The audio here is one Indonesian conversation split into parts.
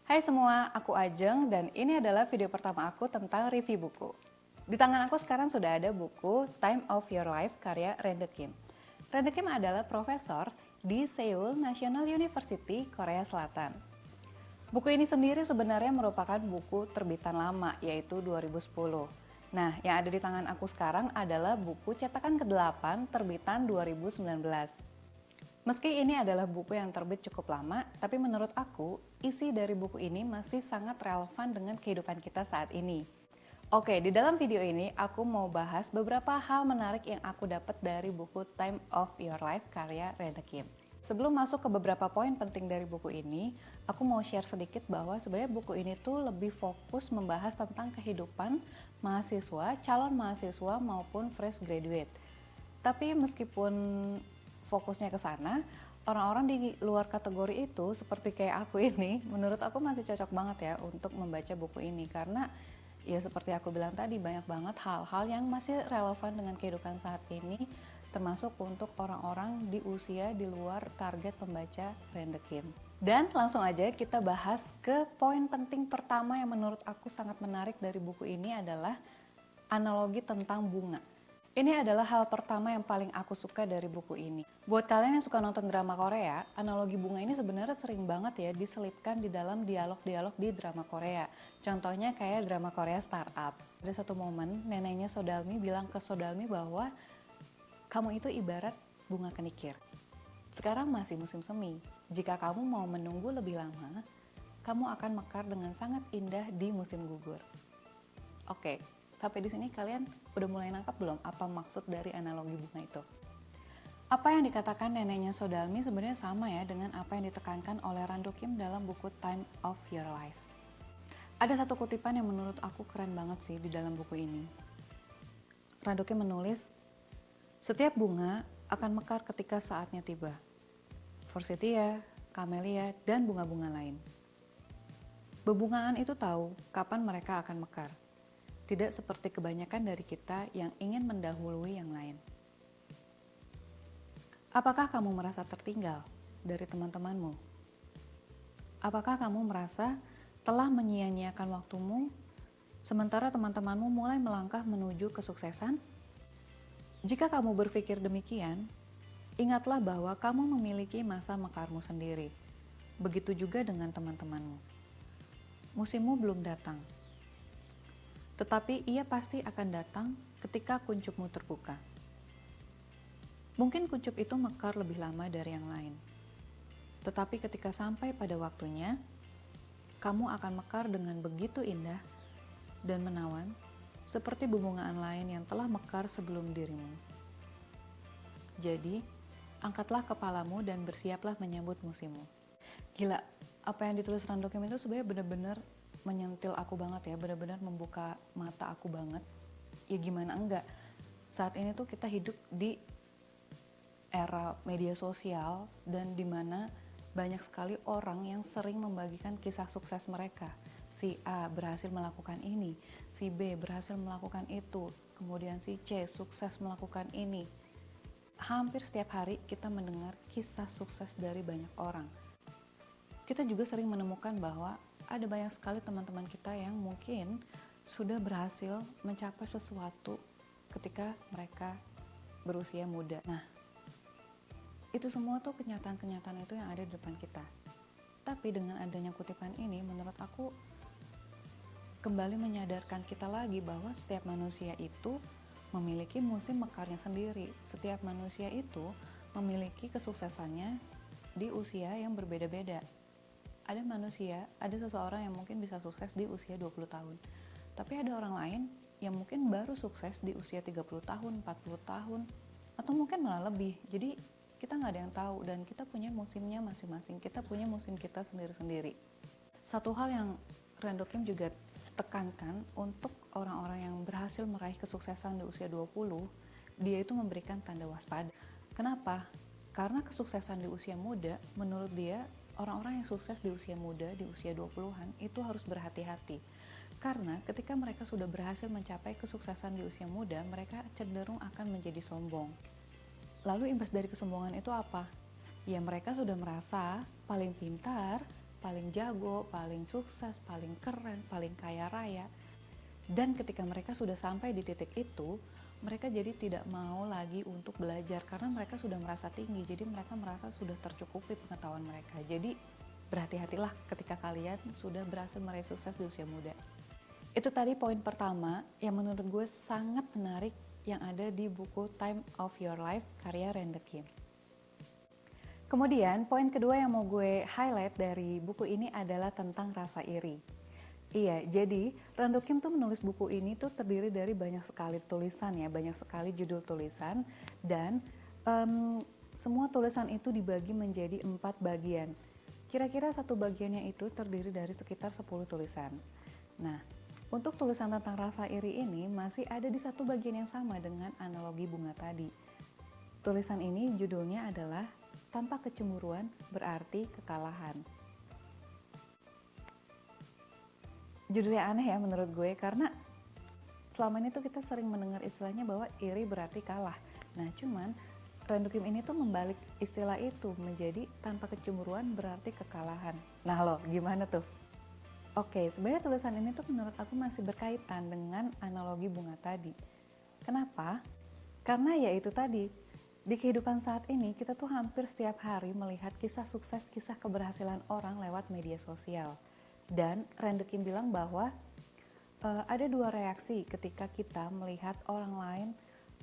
Hai semua, aku Ajeng dan ini adalah video pertama aku tentang review buku. Di tangan aku sekarang sudah ada buku Time of Your Life karya Randa Kim. Randa Kim adalah profesor di Seoul National University, Korea Selatan. Buku ini sendiri sebenarnya merupakan buku terbitan lama, yaitu 2010. Nah, yang ada di tangan aku sekarang adalah buku cetakan ke-8 terbitan 2019. Meski ini adalah buku yang terbit cukup lama, tapi menurut aku, isi dari buku ini masih sangat relevan dengan kehidupan kita saat ini. Oke, di dalam video ini aku mau bahas beberapa hal menarik yang aku dapat dari buku Time of Your Life karya Randa Kim. Sebelum masuk ke beberapa poin penting dari buku ini, aku mau share sedikit bahwa sebenarnya buku ini tuh lebih fokus membahas tentang kehidupan mahasiswa, calon mahasiswa maupun fresh graduate. Tapi meskipun fokusnya ke sana, orang-orang di luar kategori itu seperti kayak aku ini, menurut aku masih cocok banget ya untuk membaca buku ini karena ya seperti aku bilang tadi banyak banget hal-hal yang masih relevan dengan kehidupan saat ini, termasuk untuk orang-orang di usia di luar target pembaca Randa Kim. Dan langsung aja kita bahas ke poin penting pertama yang menurut aku sangat menarik dari buku ini adalah analogi tentang bunga. Ini adalah hal pertama yang paling aku suka dari buku ini. Buat kalian yang suka nonton drama Korea, analogi bunga ini sebenarnya sering banget ya diselipkan di dalam dialog-dialog di drama Korea. Contohnya kayak drama Korea Startup. Ada satu momen neneknya Sodalmi bilang ke Sodalmi bahwa kamu itu ibarat bunga kenikir. Sekarang masih musim semi. Jika kamu mau menunggu lebih lama, kamu akan mekar dengan sangat indah di musim gugur. Oke. Sampai di sini kalian udah mulai nangkap belum apa maksud dari analogi bunga itu? Apa yang dikatakan neneknya Sodalmi sebenarnya sama ya dengan apa yang ditekankan oleh Randa Kim dalam buku Time of Your Life. Ada satu kutipan yang menurut aku keren banget sih di dalam buku ini. Randa Kim menulis, setiap bunga akan mekar ketika saatnya tiba. Forsythia, camellia, dan bunga-bunga lain. Bebungaan itu tahu kapan mereka akan mekar. Tidak seperti kebanyakan dari kita yang ingin mendahului yang lain. Apakah kamu merasa tertinggal dari teman-temanmu? Apakah kamu merasa telah menyia-nyiakan waktumu sementara teman-temanmu mulai melangkah menuju kesuksesan? Jika kamu berpikir demikian, ingatlah bahwa kamu memiliki masa mekarmu sendiri. Begitu juga dengan teman-temanmu. Musimmu belum datang. Tetapi ia pasti akan datang ketika kuncupmu terbuka. Mungkin kuncup itu mekar lebih lama dari yang lain. Tetapi ketika sampai pada waktunya, kamu akan mekar dengan begitu indah dan menawan, seperti bebungaan lain yang telah mekar sebelum dirimu. Jadi, angkatlah kepalamu dan bersiaplah menyambut musimmu. Gila, apa yang ditulis Randa Kim itu sebenarnya benar-benar menyentil aku banget ya, benar-benar membuka mata aku banget. Ya gimana enggak, saat ini tuh kita hidup di era media sosial dan dimana banyak sekali orang yang sering membagikan kisah sukses mereka. Si A berhasil melakukan ini, si B berhasil melakukan itu, kemudian si C sukses melakukan ini. Hampir setiap hari kita mendengar kisah sukses dari banyak orang. Kita juga sering menemukan bahwa ada banyak sekali teman-teman kita yang mungkin sudah berhasil mencapai sesuatu ketika mereka berusia muda. Nah, itu semua tuh kenyataan-kenyataan itu yang ada di depan kita. Tapi dengan adanya kutipan ini, menurut aku kembali menyadarkan kita lagi bahwa setiap manusia itu memiliki musim mekarnya sendiri. Setiap manusia itu memiliki kesuksesannya di usia yang berbeda-beda. Ada manusia, ada seseorang yang mungkin bisa sukses di usia 20 tahun. Tapi ada orang lain yang mungkin baru sukses di usia 30 tahun, 40 tahun, atau mungkin malah lebih. Jadi kita nggak ada yang tahu dan kita punya musimnya masing-masing. Kita punya musim kita sendiri-sendiri. Satu hal yang Randa Kim juga tekankan untuk orang-orang yang berhasil meraih kesuksesan di usia 20, dia itu memberikan tanda waspada. Kenapa? Karena kesuksesan di usia muda, menurut dia, orang-orang yang sukses di usia muda, di usia 20-an, itu harus berhati-hati. Karena ketika mereka sudah berhasil mencapai kesuksesan di usia muda, mereka cenderung akan menjadi sombong. Lalu imbas dari kesombongan itu apa? Ya mereka sudah merasa paling pintar, paling jago, paling sukses, paling keren, paling kaya raya. Dan ketika mereka sudah sampai di titik itu, mereka jadi tidak mau lagi untuk belajar karena mereka sudah merasa tinggi. Jadi mereka merasa sudah tercukupi pengetahuan mereka. Jadi berhati-hatilah ketika kalian sudah berhasil meraih sukses di usia muda. Itu tadi poin pertama yang menurut gue sangat menarik yang ada di buku Time of Your Life karya Randa Kim. Kemudian poin kedua yang mau gue highlight dari buku ini adalah tentang rasa iri. Iya, jadi Randa Kim tuh menulis buku ini tuh terdiri dari banyak sekali tulisan ya, banyak sekali judul tulisan dan semua tulisan itu dibagi menjadi 4 bagian. Kira-kira satu bagiannya itu terdiri dari sekitar 10 tulisan. Nah, untuk tulisan tentang rasa iri ini masih ada di satu bagian yang sama dengan analogi bunga tadi. Tulisan ini judulnya adalah Tanpa Kecemburuan Berarti Kekalahan. Judulnya aneh ya menurut gue karena selama ini tuh kita sering mendengar istilahnya bahwa iri berarti kalah. Nah cuman Randa Kim ini tuh membalik istilah itu menjadi tanpa kecemburuan berarti kekalahan. Nah lo gimana tuh? Oke, sebenarnya tulisan ini tuh menurut aku masih berkaitan dengan analogi bunga tadi. Kenapa? Karena ya itu tadi, di kehidupan saat ini kita tuh hampir setiap hari melihat kisah sukses, kisah keberhasilan orang lewat media sosial. Dan Randa Kim bilang bahwa ada 2 reaksi ketika kita melihat orang lain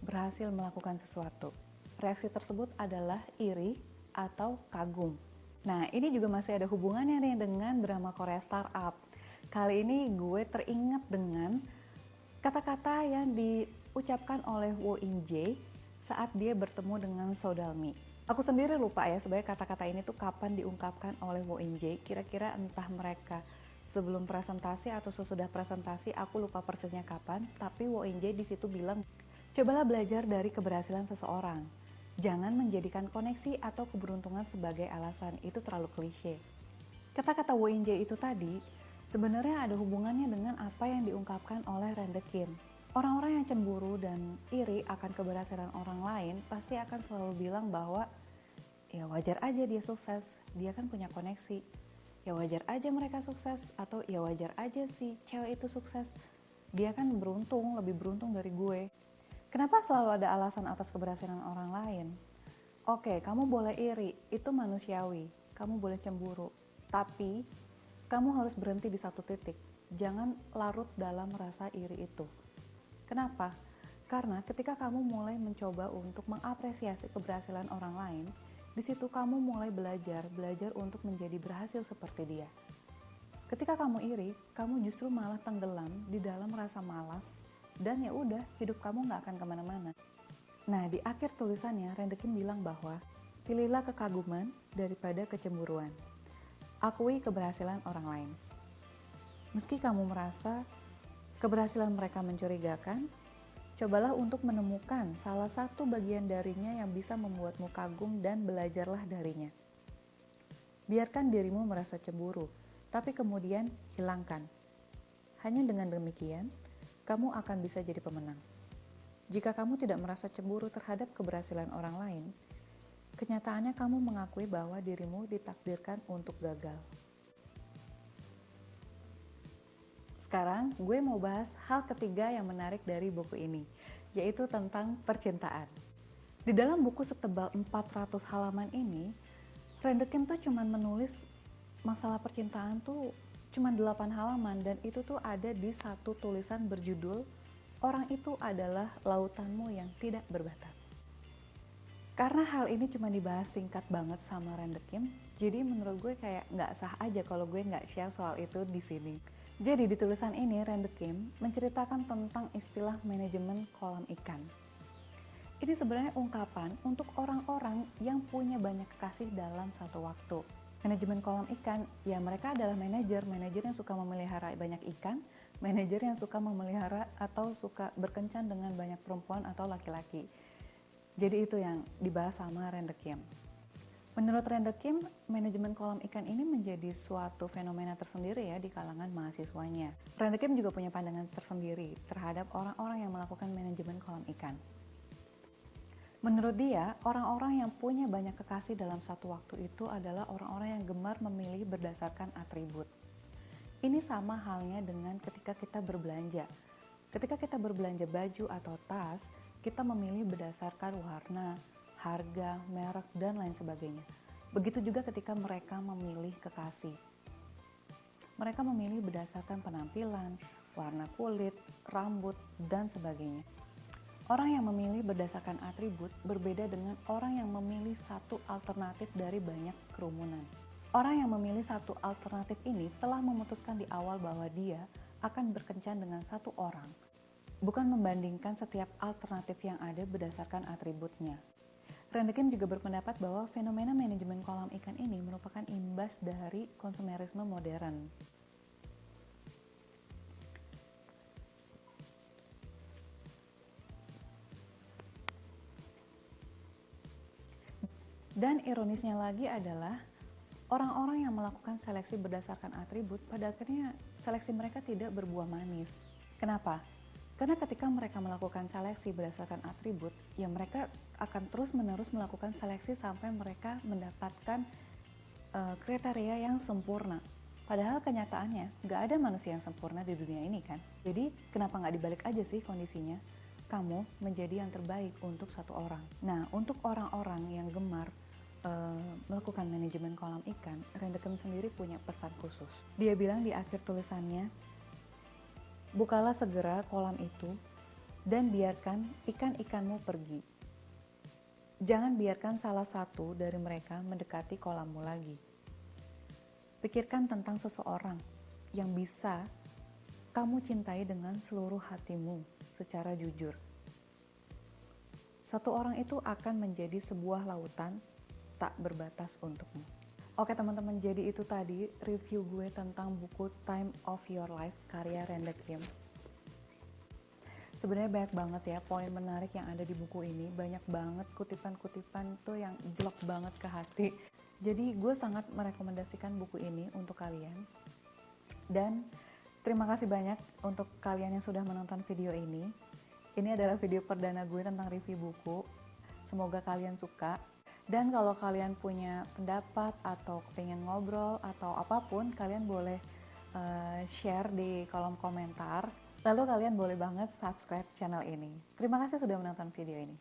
berhasil melakukan sesuatu. Reaksi tersebut adalah iri atau kagum. Nah, ini juga masih ada hubungannya nih dengan drama Korea Startup. Kali ini gue teringat dengan kata-kata yang diucapkan oleh Woo In Jae saat dia bertemu dengan Sodalmi. Aku sendiri lupa ya sebenarnya kata-kata ini tuh kapan diungkapkan oleh Woo In Jae. Kira-kira entah mereka sebelum presentasi atau sesudah presentasi, aku lupa persisnya kapan. Tapi Woo In Jae di situ bilang, cobalah belajar dari keberhasilan seseorang. Jangan menjadikan koneksi atau keberuntungan sebagai alasan, itu terlalu klise. Kata-kata Woo In Jae itu tadi sebenarnya ada hubungannya dengan apa yang diungkapkan oleh Randa Kim. Orang-orang yang cemburu dan iri akan keberhasilan orang lain pasti akan selalu bilang bahwa ya wajar aja dia sukses, dia kan punya koneksi. Ya wajar aja mereka sukses atau ya wajar aja si cewek itu sukses. Dia kan beruntung, lebih beruntung dari gue. Kenapa selalu ada alasan atas keberhasilan orang lain? Oke, kamu boleh iri, itu manusiawi. Kamu boleh cemburu. Tapi, kamu harus berhenti di satu titik. Jangan larut dalam rasa iri itu. Kenapa? Karena ketika kamu mulai mencoba untuk mengapresiasi keberhasilan orang lain, di situ kamu mulai belajar untuk menjadi berhasil seperti dia. Ketika kamu iri, kamu justru malah tenggelam di dalam rasa malas, dan ya udah, hidup kamu gak akan kemana-mana. Nah, di akhir tulisannya, Randa Kim bilang bahwa pilihlah kekaguman daripada kecemburuan. Akui keberhasilan orang lain. Meski kamu merasa keberhasilan mereka mencurigakan, cobalah untuk menemukan salah satu bagian darinya yang bisa membuatmu kagum dan belajarlah darinya. Biarkan dirimu merasa cemburu, tapi kemudian hilangkan. Hanya dengan demikian, kamu akan bisa jadi pemenang. Jika kamu tidak merasa cemburu terhadap keberhasilan orang lain, kenyataannya kamu mengakui bahwa dirimu ditakdirkan untuk gagal. Sekarang gue mau bahas hal ketiga yang menarik dari buku ini, yaitu tentang percintaan. Di dalam buku setebal 400 halaman ini, Randa Kim tuh cuman menulis masalah percintaan tuh cuma 8 halaman dan itu tuh ada di satu tulisan berjudul Orang Itu Adalah Lautanmu Yang Tidak Berbatas. Karena hal ini cuma dibahas singkat banget sama Randa Kim, jadi menurut gue kayak nggak sah aja kalau gue nggak share soal itu di sini. Jadi di tulisan ini Randa Kim menceritakan tentang istilah manajemen kolam ikan. Ini sebenarnya ungkapan untuk orang-orang yang punya banyak kekasih dalam satu waktu. Manajemen kolam ikan, ya mereka adalah manajer yang suka memelihara banyak ikan, manajer yang suka memelihara atau suka berkencan dengan banyak perempuan atau laki-laki. Jadi itu yang dibahas sama Randa Kim. Menurut Randa Kim, manajemen kolam ikan ini menjadi suatu fenomena tersendiri ya di kalangan mahasiswanya. Randa Kim juga punya pandangan tersendiri terhadap orang-orang yang melakukan manajemen kolam ikan. Menurut dia, orang-orang yang punya banyak kekasih dalam satu waktu itu adalah orang-orang yang gemar memilih berdasarkan atribut. Ini sama halnya dengan ketika kita berbelanja. Ketika kita berbelanja baju atau tas, kita memilih berdasarkan warna, harga, merek, dan lain sebagainya. Begitu juga ketika mereka memilih kekasih. Mereka memilih berdasarkan penampilan, warna kulit, rambut, dan sebagainya. Orang yang memilih berdasarkan atribut berbeda dengan orang yang memilih satu alternatif dari banyak kerumunan. Orang yang memilih satu alternatif ini telah memutuskan di awal bahwa dia akan berkencan dengan satu orang, bukan membandingkan setiap alternatif yang ada berdasarkan atributnya. Rendekim juga berpendapat bahwa fenomena manajemen kolam ikan ini merupakan imbas dari konsumerisme modern. Dan ironisnya lagi adalah orang-orang yang melakukan seleksi berdasarkan atribut pada akhirnya seleksi mereka tidak berbuah manis. Kenapa? Karena ketika mereka melakukan seleksi berdasarkan atribut, ya mereka akan terus-menerus melakukan seleksi sampai mereka mendapatkan kriteria yang sempurna. Padahal kenyataannya nggak ada manusia yang sempurna di dunia ini kan. Jadi kenapa nggak dibalik aja sih kondisinya? Kamu menjadi yang terbaik untuk satu orang. Nah, untuk orang-orang yang gemar melakukan manajemen kolam ikan, Rendekem sendiri punya pesan khusus. Dia bilang di akhir tulisannya, bukalah segera kolam itu dan biarkan ikan-ikanmu pergi. Jangan biarkan salah satu dari mereka mendekati kolammu lagi. Pikirkan tentang seseorang yang bisa kamu cintai dengan seluruh hatimu secara jujur. Satu orang itu akan menjadi sebuah lautan tak berbatas untukmu. Oke teman-teman, jadi itu tadi review gue tentang buku Time of Your Life karya Rendekim. Sebenarnya banyak banget ya poin menarik yang ada di buku ini, banyak banget kutipan-kutipan tuh yang jelek banget ke hati. Jadi gue sangat merekomendasikan buku ini untuk kalian. Dan terima kasih banyak untuk kalian yang sudah menonton video ini. Ini adalah video perdana gue tentang review buku. Semoga kalian suka. Dan kalau kalian punya pendapat atau pengen ngobrol atau apapun, kalian boleh share di kolom komentar. Lalu kalian boleh banget subscribe channel ini. Terima kasih sudah menonton video ini.